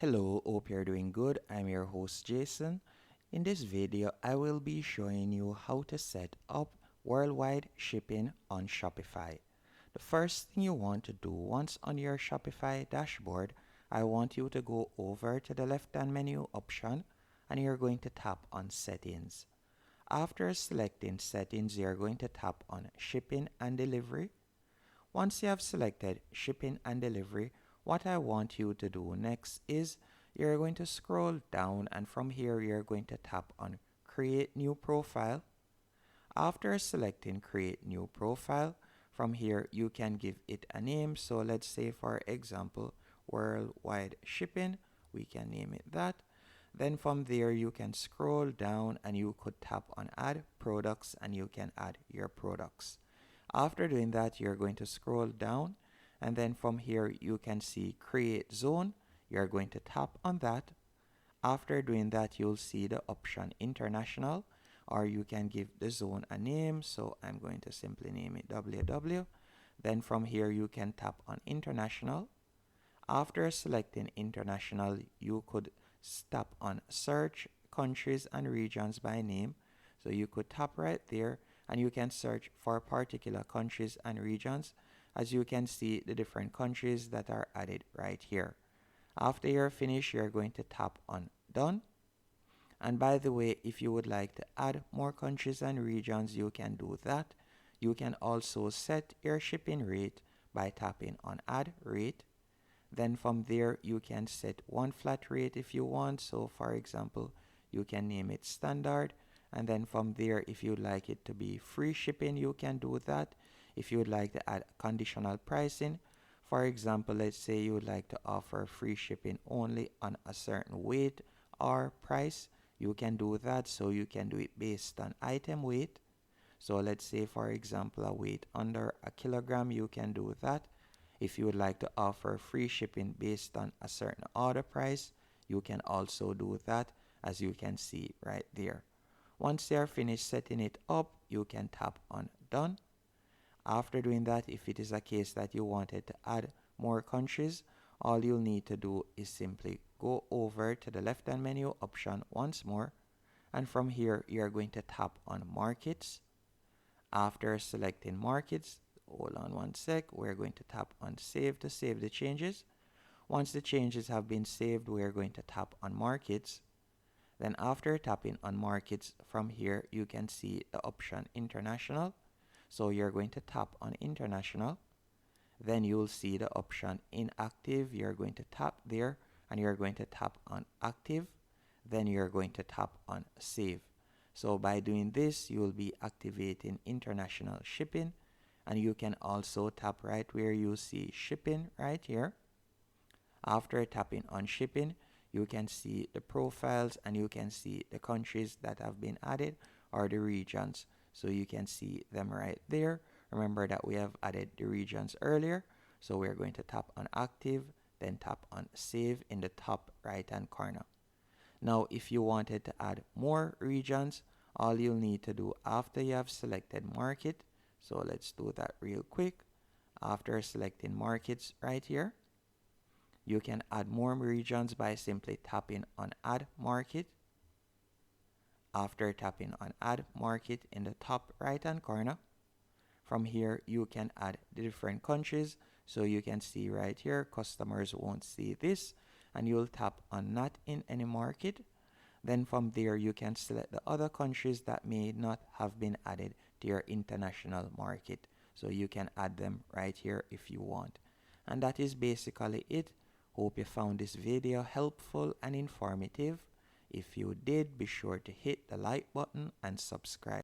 Hello, hope you're doing good. I'm your host Jason. In this video, I will be showing you how to set up worldwide shipping on Shopify. The first thing you want to do once on your Shopify dashboard, I want you to go over to the left-hand menu option and you're going to tap on Settings. After selecting Settings, you're going to tap on Shipping and Delivery. Once you have selected Shipping and Delivery, what I want you to do next is you're going to scroll down and from here you're going to tap on Create New Profile. After selecting Create New Profile, from here you can give it a name. So let's say for example, Worldwide Shipping, we can name it that. Then from there you can scroll down and you could tap on Add Products and you can add your products. After doing that, you're going to scroll down and then from here you can see Create Zone. You're going to tap on that. After doing that, you'll see the option International, or you can give the zone a name. So I'm going to simply name it WW. Then from here you can tap on International. After selecting International, you could tap on Search Countries and Regions by Name. So you could tap right there and you can search for particular countries and regions. As you can see, the different countries that are added right here. After you're finished, you're going to tap on Done. And by the way, if you would like to add more countries and regions, you can do that. You can also set your shipping rate by tapping on Add Rate. Then from there, you can set one flat rate if you want. So for example, you can name it Standard. And then from there, if you'd like it to be free shipping, you can do that. If you would like to add conditional pricing, for example, let's say you would like to offer free shipping only on a certain weight or price, you can do that. So you can do it based on item weight. So let's say, for example, a weight under a kilogram, you can do that. If you would like to offer free shipping based on a certain order price, you can also do that, as you can see right there. Once you're finished setting it up, you can tap on Done. After doing that, if it is a case that you wanted to add more countries, all you'll need to do is simply go over to the left-hand menu option once more. And from here, you're going to tap on Markets. After selecting Markets, hold on one sec, we're going to tap on Save to save the changes. Once the changes have been saved, we're going to tap on Markets. Then after tapping on Markets, from here you can see the option International. So you're going to tap on International. Then you'll see the option Inactive. You're going to tap there and you're going to tap on Active. Then you're going to tap on Save. So by doing this, you'll be activating international shipping. And you can also tap right where you see shipping right here. After tapping on shipping, you can see the profiles and you can see the countries that have been added or the regions. So you can see them right there. Remember that we have added the regions earlier. So we're going to tap on Active, then tap on Save in the top right hand corner. Now, if you wanted to add more regions, all you'll need to do after you have selected Market. So let's do that real quick. After selecting Markets right here, you can add more regions by simply tapping on Add Market. After tapping on Add Market in the top right hand corner, from here you can add the different countries. So you can see right here, customers won't see this, and you'll tap on Not in any market. Then from there you can select the other countries that may not have been added to your international market. So you can add them right here if you want. And that is basically it. Hope you found this video helpful and informative. If you did, be sure to hit the like button and subscribe.